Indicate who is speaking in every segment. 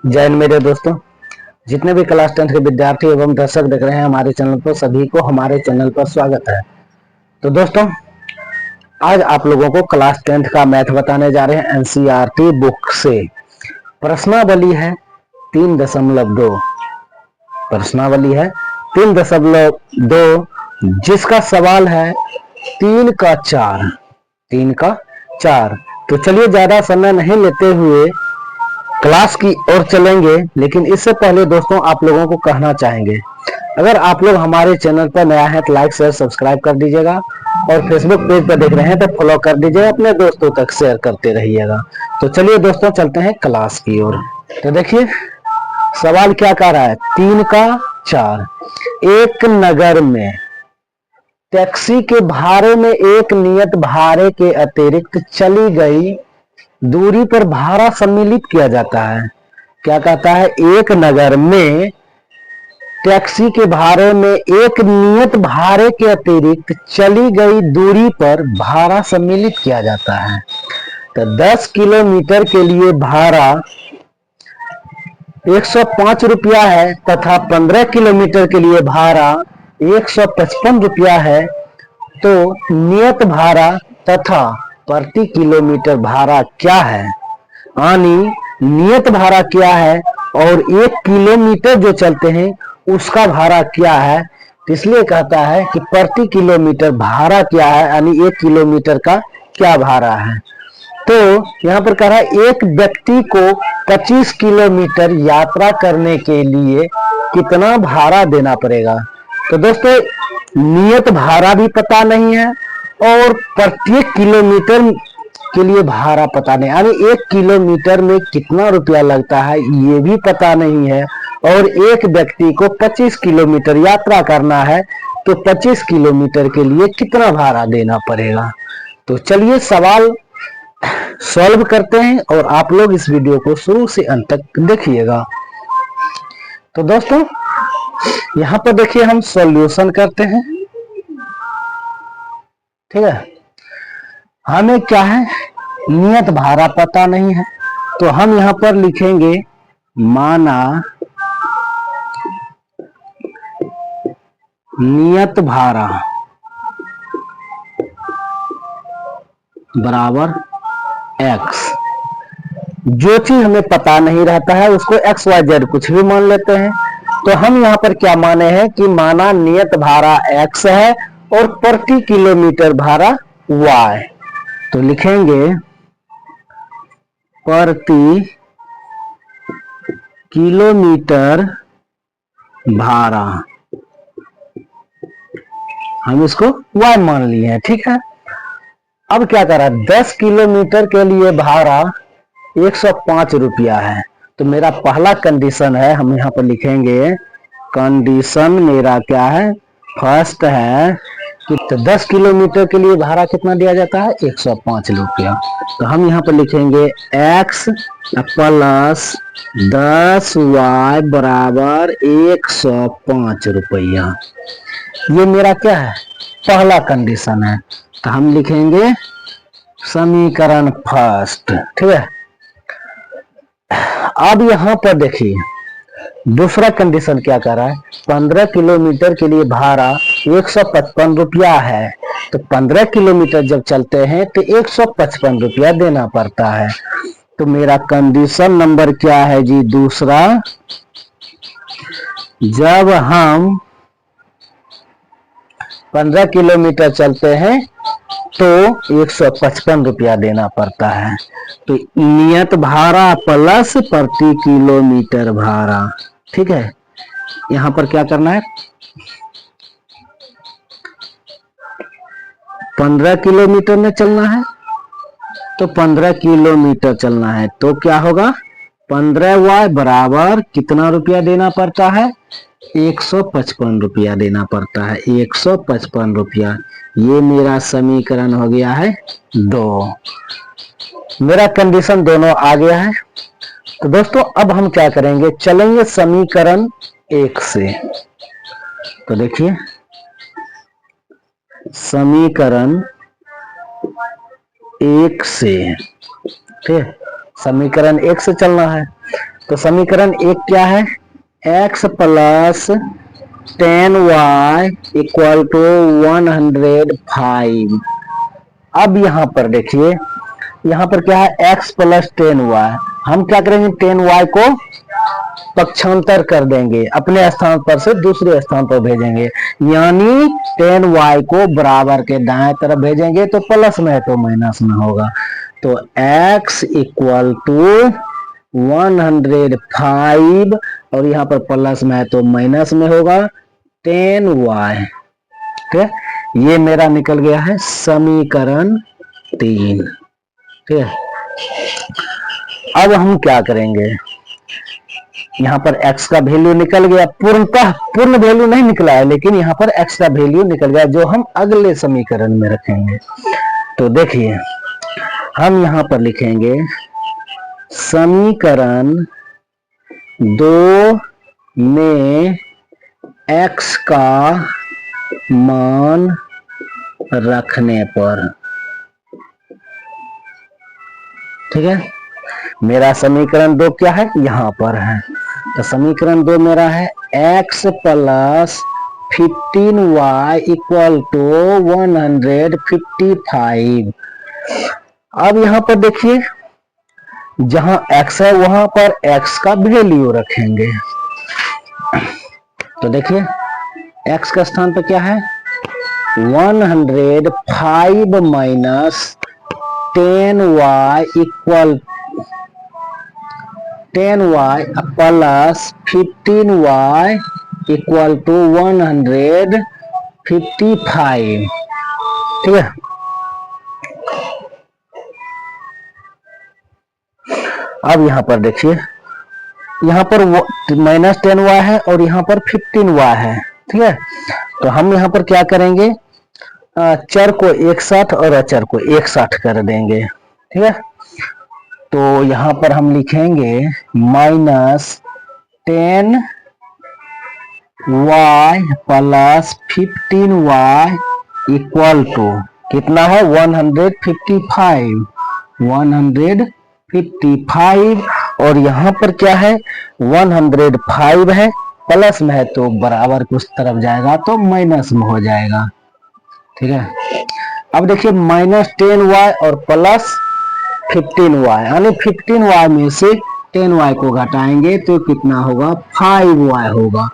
Speaker 1: जय हिंद मेरे दोस्तों। जितने भी क्लास 10 के विद्यार्थी एवं दर्शक देख रहे हैं हमारे चैनल पर, सभी को हमारे चैनल पर स्वागत है। तो दोस्तों, आज आप लोगों को क्लास 10 का मैथ बताने जा रहे हैं एनसीईआरटी बुक से। प्रश्नावली है 3.2। प्रश्नावली है 3.2, जिसका सवाल है 3 का 4। 3 का 4। तो चलिए ज्यादा समय नहीं लेते हुए क्लास की ओर चलेंगे। लेकिन इससे पहले दोस्तों, आप लोगों को कहना चाहेंगे, अगर आप लोग हमारे चैनल पर नया है तो लाइक शेयर सब्सक्राइब कर दीजिएगा, और फेसबुक पेज पर देख रहे हैं तो फॉलो कर दीजिएगा, अपने दोस्तों तक शेयर करते रहिएगा। तो चलिए दोस्तों, चलते हैं क्लास की ओर। तो देखिए सवाल क्या कह रहा है। 3 का 4। एक नगर में टैक्सी के भाड़े में एक नियत भाड़े के अतिरिक्त चली गई दूरी पर भाड़ा सम्मिलित किया जाता है। क्या कहता है, एक नगर में टैक्सी के भाड़े में एक नियत भाड़े के अतिरिक्त चली गई दूरी पर भाड़ा सम्मिलित किया जाता है। तो 10 किलोमीटर के लिए भाड़ा 105 रुपया है तथा 15 किलोमीटर के लिए भाड़ा 155 रुपया है। तो नियत भाड़ा तथा प्रति किलोमीटर भाड़ा क्या है, यानी नियत भाड़ा क्या है और 1 किलोमीटर जो चलते हैं उसका भाड़ा क्या है। इसलिए कहता है कि प्रति किलोमीटर भाड़ा क्या है, यानी 1 किलोमीटर का क्या भाड़ा है। तो यहाँ पर कह रहा है एक व्यक्ति को 25 किलोमीटर यात्रा करने के लिए कितना भाड़ा देना पड़ेगा। तो दोस्तों, नियत भाड़ा भी पता नहीं है और प्रत्येक किलोमीटर के लिए भाड़ा पता नहीं, यानी 1 किलोमीटर में कितना रुपया लगता है ये भी पता नहीं है। और एक व्यक्ति को 25 किलोमीटर यात्रा करना है तो 25 किलोमीटर के लिए कितना भाड़ा देना पड़ेगा। तो चलिए सवाल सॉल्व करते हैं और आप लोग इस वीडियो को शुरू से अंत तक देखिएगा। तो दोस्तों, यहां पर देखिए हम सॉल्यूशन करते हैं। ठीक है, हमें क्या है, नियत भाड़ा पता नहीं है, तो हम यहां पर लिखेंगे माना नियत भाड़ा बराबर x। जो चीज हमें पता नहीं रहता है उसको XYZ कुछ भी मान लेते हैं। तो हम यहाँ पर क्या माने हैं कि माना नियत भाड़ा x है और प्रति किलोमीटर भाड़ा y। तो लिखेंगे प्रति किलोमीटर भाड़ा, हम इसको y मान लिए हैं। ठीक है, अब क्या करा, 10 किलोमीटर के लिए भाड़ा 105 रुपया है। तो मेरा पहला कंडीशन है, हम यहाँ पर लिखेंगे कंडीशन मेरा क्या है, फर्स्ट है कि तो 10 किलोमीटर के लिए भाड़ा कितना दिया जाता है, 105 रुपया। तो हम यहाँ पर लिखेंगे x प्लस 10y बराबर 105 रुपया। ये मेरा क्या है, पहला कंडीशन है। तो हम लिखेंगे समीकरण फर्स्ट। ठीक है, अब यहां पर देखिए दूसरा कंडीशन क्या कर रहा है, 15 किलोमीटर के लिए भाड़ा 155 रुपया है। तो 15 किलोमीटर जब चलते हैं तो 155 रुपया देना पड़ता है। तो मेरा कंडीशन नंबर क्या है जी, दूसरा, जब हम 15 किलोमीटर चलते हैं तो 155 रुपया देना पड़ता है। तो नियत भाड़ा प्लस प्रति किलोमीटर भाड़ा। ठीक है, यहां पर क्या करना है, 15 किलोमीटर में चलना है तो 15 किलोमीटर चलना है। तो क्या होगा, 15y बराबर कितना रुपया देना पड़ता है, 155 रुपया देना पड़ता है, 155 रुपया। ये मेरा समीकरण हो गया है 2। मेरा कंडीशन दोनों आ गया है। तो दोस्तों, अब हम क्या करेंगे, चलेंगे समीकरण 1 से। तो देखिए समीकरण 1 से, ठीक है, समीकरण 1 से चलना है। तो समीकरण एक क्या है, x plus 10y equal to 105। अब यहां पर देखिए, यहां पर क्या है, x प्लस 10y, हम क्या करेंगे 10y को पक्षांतर कर देंगे, अपने स्थान पर से दूसरे स्थान पर भेजेंगे, यानी 10y को बराबर के दाएं तरफ भेजेंगे तो प्लस में है तो माइनस में होगा। तो x इक्वल टू 105 और यहाँ पर प्लस में है तो माइनस में होगा 10y। ठीक है, ये मेरा निकल गया है समीकरण 3। ठीक है, अब हम क्या करेंगे, यहाँ पर x का वैल्यू निकल गया, पूर्ण वैल्यू नहीं निकला है, लेकिन यहाँ पर x का वैल्यू निकल गया जो हम अगले समीकरण में रखेंगे। तो देखिए, हम यहाँ पर लिखेंगे समीकरण 2 में x का मान रखने पर, ठीक है, मेरा समीकरण 2 क्या है, यहां पर है। तो समीकरण 2 मेरा है x plus 15y equal to 155। अब यहां पर देखिए, जहां x है वहां पर x का वैल्यू रखेंगे। तो देखिए, x का स्थान पर क्या है, 105 minus 10y equal 10y plus 15y equal to 155। ठीक है, अब यहां पर देखिए, यहां पर माइनस 10y है और यहां पर 15y है। ठीक है, तो हम यहां पर क्या करेंगे, चर को एक साथ और अचर को एक साथ कर देंगे। ठीक है, तो यहां पर हम लिखेंगे minus 10y plus 15y equal to कितना है, 155 और यहां पर क्या है, 105 है, प्लस में है तो बराबर के उस तरफ जाएगा तो माइनस में हो जाएगा। ठीक है, अब देखिए माइनस 10y और प्लस 15y, यानी 15y में से 10y को घटाएंगे तो कितना होगा, 5y होगा।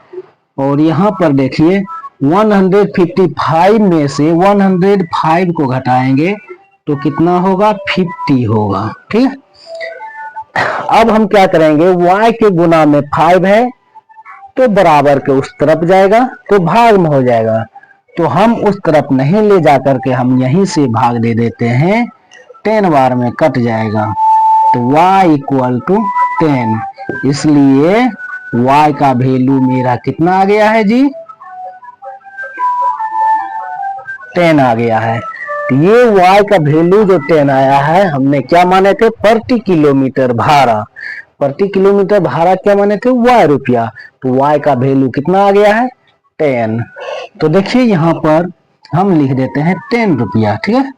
Speaker 1: और यहाँ पर देखिए 155 में से 105 को घटाएंगे तो कितना होगा, 50 होगा। ठीक है, अब हम क्या करेंगे, y के गुना में 5 है तो बराबर के उस तरफ जाएगा तो भाग में हो जाएगा, तो हम उस तरफ नहीं ले जाकर के हम यहीं से भाग दे देते हैं, 10 बार में कट जाएगा तो y इक्वल टू 10। इसलिए y का वैल्यू मेरा कितना आ गया है जी, 10 आ गया है। ये y का वैल्यू जो 10 आया है, हमने क्या माने थे, प्रति किलोमीटर भाड़ा, प्रति किलोमीटर भाड़ा क्या माने थे, y रुपया, तो y का वैल्यू कितना आ गया है, 10। तो देखिए यहाँ पर हम लिख देते हैं 10 रुपया। ठीक है,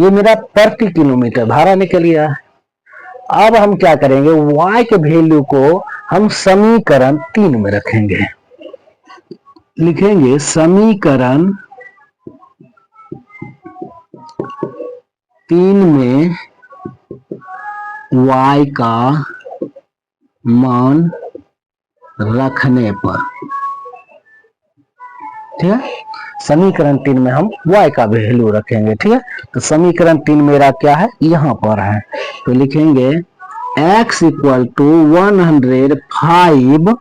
Speaker 1: ये मेरा प्रति किलोमीटर भाड़ा निकल गया। अब हम क्या करेंगे, y के वैल्यू को हम समीकरण 3 में रखेंगे, लिखेंगे समीकरण 3 में y का मान रखने पर। ठीक है, समीकरण 3 में हम y का वैल्यू रखेंगे। ठीक है, तो समीकरण 3 मेरा क्या है, यहां पर है, तो लिखेंगे x equal to 105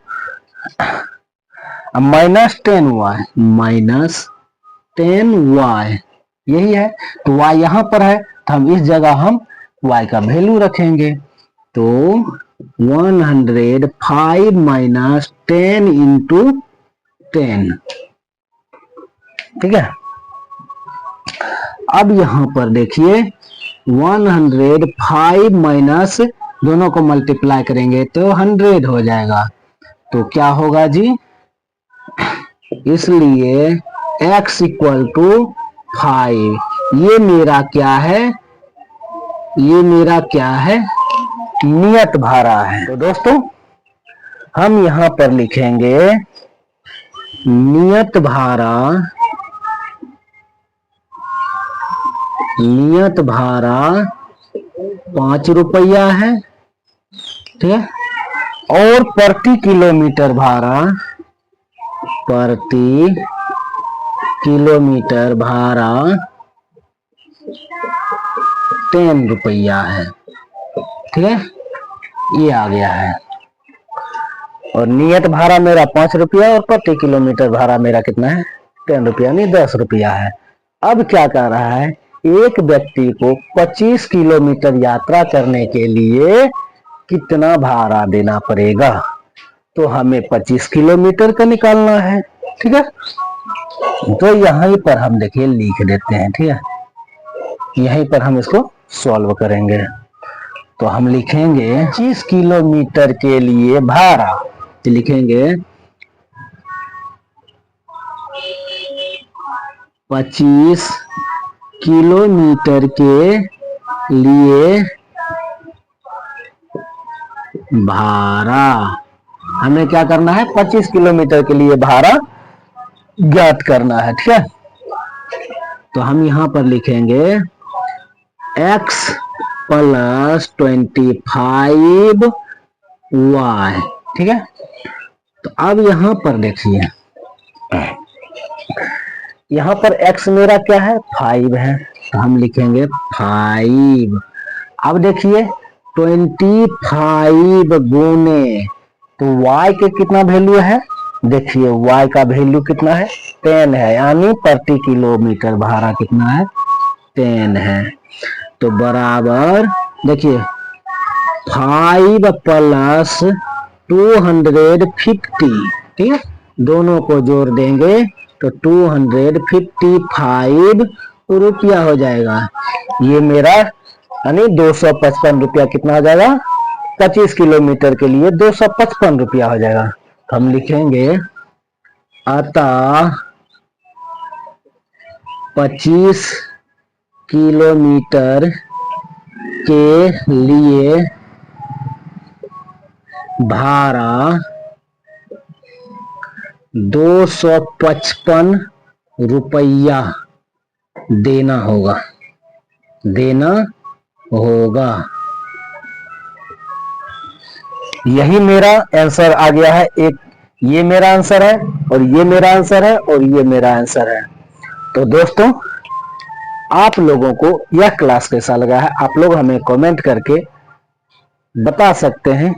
Speaker 1: minus 10y यही है, तो y यहां पर है तो हम इस जगह हम y का वैल्यू रखेंगे, तो 105 माइनस 10 इंटू 10। ठीक है, अब यहां पर देखिए 105 माइनस दोनों को मल्टीप्लाई करेंगे तो 100 हो जाएगा, तो क्या होगा जी, इसलिए x इक्वल टू 5, ये मेरा क्या है, ये मेरा क्या है, नियत भाड़ा है। तो दोस्तों हम यहां पर लिखेंगे नियत भाड़ा, नियत भाड़ा 5 रुपया है, ठीक है। और प्रति किलोमीटर भाड़ा, प्रति किलोमीटर भाड़ा 10 रुपया है, ठीक है। ये आ गया है। और नियत भाड़ा मेरा 5 रुपया और प्रति किलोमीटर भाड़ा मेरा कितना है 10 रुपया, नहीं 10 रुपया है। अब क्या कर रहा है, एक व्यक्ति को 25 किलोमीटर यात्रा करने के लिए कितना भाड़ा देना पड़ेगा, तो हमें 25 किलोमीटर का निकालना है, ठीक है। तो यहीं पर हम देखिए लिख देते हैं, ठीक है। यहीं पर हम इसको सॉल्व करेंगे। तो हम लिखेंगे 25 किलोमीटर के लिए भाड़ा, तो लिखेंगे 25 किलोमीटर के लिए भाड़ा, हमें क्या करना है 25 किलोमीटर के लिए भाड़ा ज्ञात करना है, ठीक है। तो हम यहां पर लिखेंगे x प्लस 25y, ठीक है। तो अब यहां पर देखिए, यहां पर x मेरा क्या है 5 है, तो हम लिखेंगे 5। अब देखिए 25 गुने, तो y के कितना वैल्यू है, देखिए y का वैल्यू कितना है 10 है, यानी प्रति किलोमीटर भाड़ा कितना है 10 है। तो बराबर देखिए 5 प्लस 250, ठीक है, दोनों को जोड़ देंगे तो 255 रुपया हो जाएगा। ये मेरा यानी 255 रुपया कितना हो जाएगा 25 किलोमीटर के लिए 255 रुपया हो जाएगा। तो हम लिखेंगे अतः 25 किलोमीटर के लिए भाड़ा 255 रुपया देना होगा, देना होगा। यही मेरा आंसर आ गया है। एक ये मेरा आंसर है और ये मेरा आंसर है और ये मेरा आंसर है। तो दोस्तों आप लोगों को यह क्लास कैसा लगा है, आप लोग हमें कमेंट करके बता सकते हैं।